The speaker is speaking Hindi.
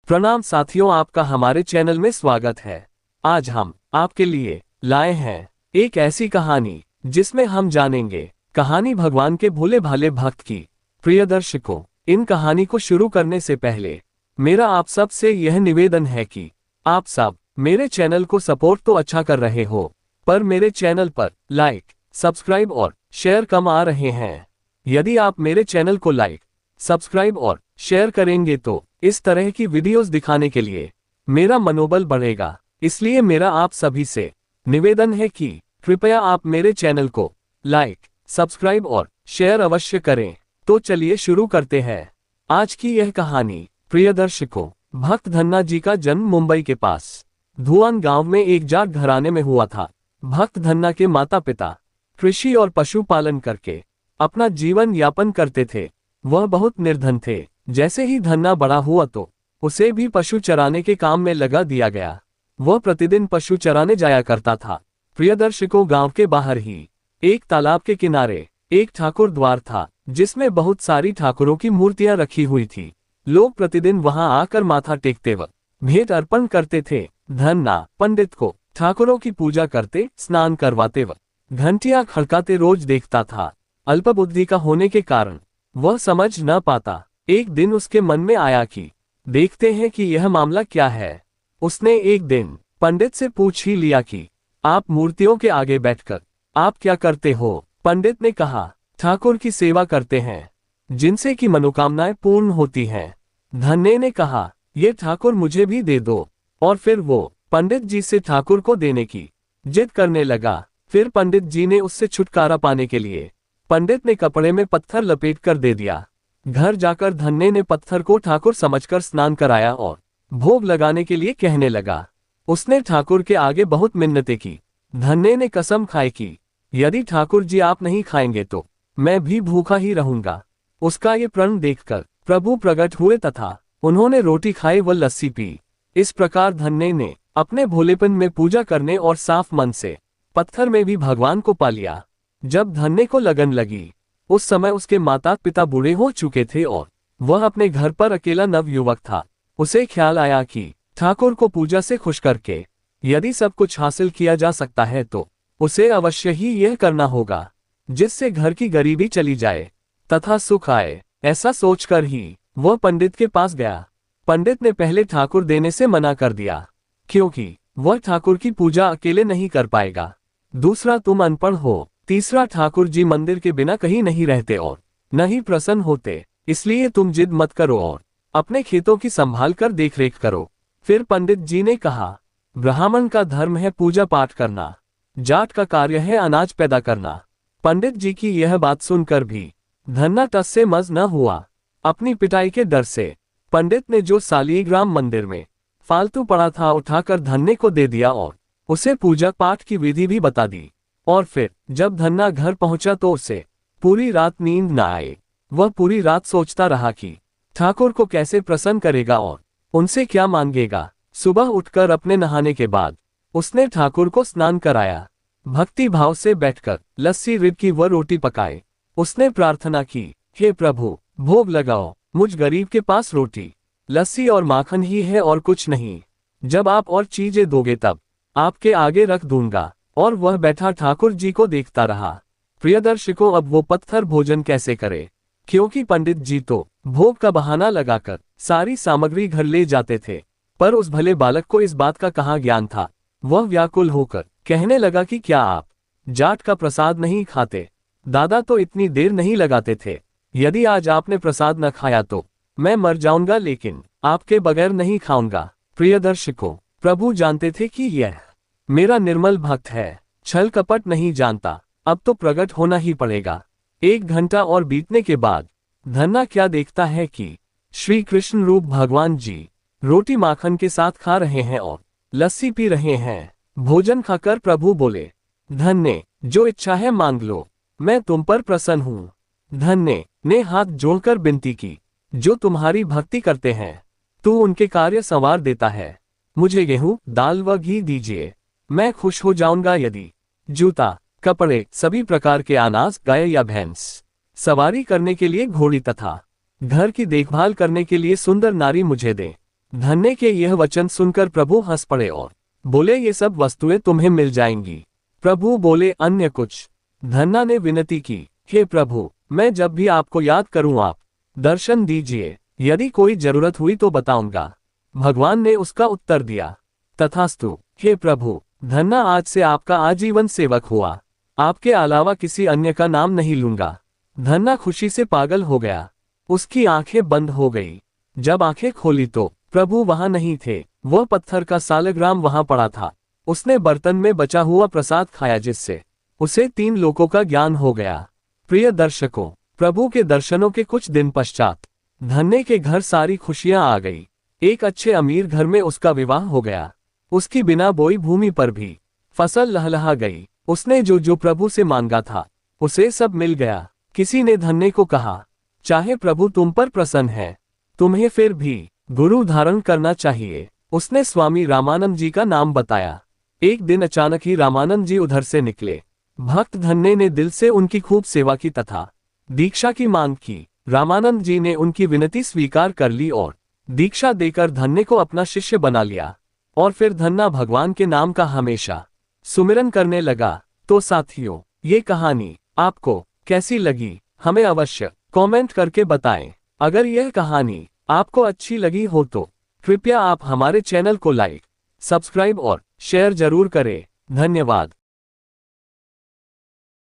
प्रणाम साथियों, आपका हमारे चैनल में स्वागत है। आज हम आपके लिए लाए हैं एक ऐसी कहानी जिसमें हम जानेंगे कहानी भगवान के भोले भाले भक्त की। प्रिय दर्शकों, इन कहानी को शुरू करने से पहले मेरा आप सब से यह निवेदन है कि आप सब मेरे चैनल को सपोर्ट तो अच्छा कर रहे हो, पर मेरे चैनल पर लाइक, सब्सक्राइब और शेयर कम आ रहे हैं। यदि आप मेरे चैनल को लाइक, सब्सक्राइब और शेयर करेंगे तो इस तरह की वीडियोस दिखाने के लिए मेरा मनोबल बढ़ेगा। इसलिए मेरा आप सभी से निवेदन है कि कृपया आप मेरे चैनल को लाइक, सब्सक्राइब और शेयर अवश्य करें। तो चलिए शुरू करते हैं आज की यह कहानी। प्रिय दर्शकों, भक्त धन्ना जी का जन्म मुंबई के पास धुआन गांव में एक जाट घराने में हुआ था। भक्त धन्ना के माता पिता कृषि और पशुपालन करके अपना जीवन यापन करते थे। वह बहुत निर्धन थे। जैसे ही धन्ना बड़ा हुआ तो उसे भी पशु चराने के काम में लगा दिया गया। वह प्रतिदिन पशु चराने जाया करता था। प्रिय दर्शकों, गांव के बाहर ही एक तालाब के किनारे एक ठाकुर द्वार था जिसमें बहुत सारी ठाकुरों की मूर्तियां रखी हुई थी। लोग प्रतिदिन वहां आकर माथा टेकते व भेंट अर्पण करते थे। धन्ना पंडित को ठाकुरों की पूजा करते, स्नान करवाते व घंटियां खड़काते रोज देखता था। अल्पबुद्धि का होने के कारण वह समझ न पाता। एक दिन उसके मन में आया कि देखते हैं कि यह मामला क्या है। उसने एक दिन पंडित से पूछ ही लिया कि आप मूर्तियों के आगे बैठकर आप क्या करते हो। पंडित ने कहा, ठाकुर की सेवा करते हैं जिनसे कि मनोकामनाएं पूर्ण होती हैं। धन्ने ने कहा, ये ठाकुर मुझे भी दे दो। और फिर वो पंडित जी से ठाकुर को देने की जिद करने लगा। फिर पंडित जी ने उससे छुटकारा पाने के लिए पंडित ने कपड़े में पत्थर लपेट कर दे दिया। घर जाकर धन्ने ने पत्थर को ठाकुर समझकर स्नान कराया और भोग लगाने के लिए कहने लगा। उसने ठाकुर के आगे बहुत मिन्नतें की। धन्ने ने कसम खाई कि यदि ठाकुर जी आप नहीं खाएंगे तो मैं भी भूखा ही रहूंगा। उसका ये प्रण देखकर प्रभु प्रकट हुए तथा उन्होंने रोटी खाई व लस्सी पी। इस प्रकार धन्ने ने अपने भोलेपन में पूजा करने और साफ मन से पत्थर में भी भगवान को पा लिया। जब धन्ने को लगन लगी, उस समय उसके माता पिता बूढ़े हो चुके थे और वह अपने घर पर अकेला नवयुवक था। उसे ख्याल आया कि ठाकुर को पूजा से खुश करके यदि सब कुछ हासिल किया जा सकता है तो उसे अवश्य ही यह करना होगा जिससे घर की गरीबी चली जाए तथा सुख आए। ऐसा सोचकर ही वह पंडित के पास गया। पंडित ने पहले ठाकुर देने से मना कर दिया, क्योंकि वह ठाकुर की पूजा अकेले नहीं कर पाएगा। दूसरा, तुम अनपढ़ हो। तीसरा, ठाकुर जी मंदिर के बिना कहीं नहीं रहते और न ही प्रसन्न होते, इसलिए तुम जिद मत करो और अपने खेतों की संभाल कर देखरेख करो। फिर पंडित जी ने कहा, ब्राह्मण का धर्म है पूजा पाठ करना, जाट का कार्य है अनाज पैदा करना। पंडित जी की यह बात सुनकर भी धन्ना टस से मज न हुआ। अपनी पिटाई के डर से पंडित ने जो सालीग्राम मंदिर में फालतू पड़ा था उठाकर धन्ने को दे दिया और उसे पूजा पाठ की विधि भी बता दी। और फिर जब धन्ना घर पहुंचा तो उसे पूरी रात नींद न आए। वह पूरी रात सोचता रहा कि ठाकुर को कैसे प्रसन्न करेगा और उनसे क्या मांगेगा। सुबह उठकर अपने नहाने के बाद उसने ठाकुर को स्नान कराया। भक्ति भाव से बैठकर लस्सी, रिबकी व रोटी पकाए। उसने प्रार्थना की, हे प्रभु, भोग लगाओ। मुझ गरीब के पास रोटी, लस्सी और माखन ही है और कुछ नहीं। जब आप और चीजें दोगे तब आपके आगे रख दूंगा। और वह बैठा ठाकुर जी को देखता रहा। प्रिय दर्शकों, अब वो पत्थर भोजन कैसे करे, क्योंकि पंडित जी तो भोग का बहाना लगाकर सारी सामग्री घर ले जाते थे। पर उस भले बालक को इस बात का कहाँ ज्ञान था। वह व्याकुल होकर कहने लगा कि क्या आप जाट का प्रसाद नहीं खाते? दादा तो इतनी देर नहीं लगाते थे। यदि आज आपने प्रसाद न खाया तो मैं मर जाऊंगा, लेकिन आपके बगैर नहीं खाऊंगा। प्रिय दर्शकों, प्रभु जानते थे कि यह मेरा निर्मल भक्त है, छल कपट नहीं जानता। अब तो प्रकट होना ही पड़ेगा। 1 घंटा और बीतने के बाद धन्ना क्या देखता है कि श्री कृष्ण रूप भगवान जी रोटी माखन के साथ खा रहे हैं और लस्सी पी रहे हैं। भोजन खाकर प्रभु बोले, धन्ने, जो इच्छा है मांग लो, मैं तुम पर प्रसन्न हूँ। धन्ने ने हाथ जोड़कर विनती की, जो तुम्हारी भक्ति करते हैं तू उनके कार्य संवार देता है। मुझे गेहूं, दाल व घी दीजिए, मैं खुश हो जाऊंगा। यदि जूता, कपड़े, सभी प्रकार के अनाज, गाय या भैंस, सवारी करने के लिए घोड़ी तथा घर की देखभाल करने के लिए सुंदर नारी मुझे दे। धन्य के यह वचन सुनकर प्रभु हंस पड़े और बोले, ये सब वस्तुएं तुम्हें मिल जाएंगी। प्रभु बोले, अन्य कुछ? धन्ना ने विनती की, हे प्रभु, मैं जब भी आपको याद करूं आप दर्शन दीजिए, यदि कोई जरूरत हुई तो बताऊंगा। भगवान ने उसका उत्तर दिया, तथास्तु, हे प्रभु। धन्ना आज से आपका आजीवन सेवक हुआ, आपके अलावा किसी अन्य का नाम नहीं लूंगा। धन्ना खुशी से पागल हो गया, उसकी आंखें बंद हो गई। जब आंखें खोली तो प्रभु वहां नहीं थे, वह पत्थर का सालग्राम वहां पड़ा था। उसने बर्तन में बचा हुआ प्रसाद खाया, जिससे उसे 3 लोकों का ज्ञान हो गया। प्रिय दर्शकों, प्रभु के दर्शनों के कुछ दिन पश्चात धन्य के घर सारी खुशियां आ गई। एक अच्छे अमीर घर में उसका विवाह हो गया। उसकी बिना बोई भूमि पर भी फसल लहलहा गई। उसने जो जो प्रभु से मांगा था उसे सब मिल गया। किसी ने धन्य को कहा, चाहे प्रभु तुम पर प्रसन्न है, तुम्हें फिर भी गुरु धारण करना चाहिए। उसने स्वामी रामानंद जी का नाम बताया। एक दिन अचानक ही रामानंद जी उधर से निकले। भक्त धन्य ने दिल से उनकी खूब सेवा की तथा दीक्षा की मांग की। रामानंद जी ने उनकी विनती स्वीकार कर ली और दीक्षा देकर धन्य को अपना शिष्य बना लिया। और फिर धन्ना भगवान के नाम का हमेशा सुमिरन करने लगा। तो साथियों, ये कहानी आपको कैसी लगी, हमें अवश्य कमेंट करके बताएं। अगर यह कहानी आपको अच्छी लगी हो तो कृपया आप हमारे चैनल को लाइक, सब्सक्राइब और शेयर जरूर करें। धन्यवाद।